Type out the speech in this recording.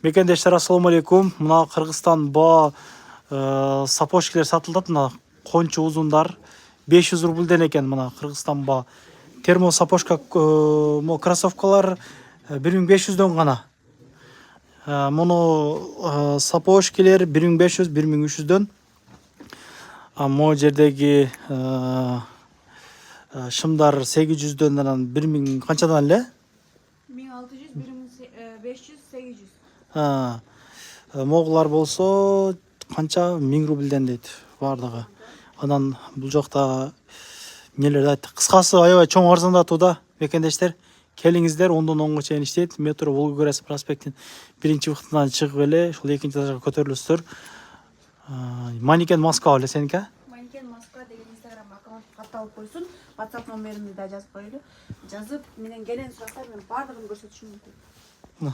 Мекендештер, ассаламу алейкум. Мына Кыргызстан ба сапожкилер сатылат. Мына кончу узундар 500 рубльден экен. Мына Кыргызстан ба термо сапожка кроссовкалар 1500дөн гана. Муну сапожкилер 1500, 1300дөн. Могу жердеги шымдар 800дөн анан 1000 канчадан эле? 1600, 1500, 800. Моглар болсо канча 1000 рубльден дейт бардыгы. Анан бул жакта нелерди айтты. Кыскасы аябай чоң арзандатууда мекендештер. Келиңиздер 10дон 10га чейин иштейт. Метро Волгоград проспектин биринчи бактынан чыгып эле ошол экинчи этажга көтөрүлүсүздөр. Манекен Москва эле сеники? Манекен Москва деген Instagram аккаунт катталып койсун. WhatsApp номеримди да жазып коелу. Жазып, менен келген сурактар мен бардыгын көрсөтүшүм мүмкүн.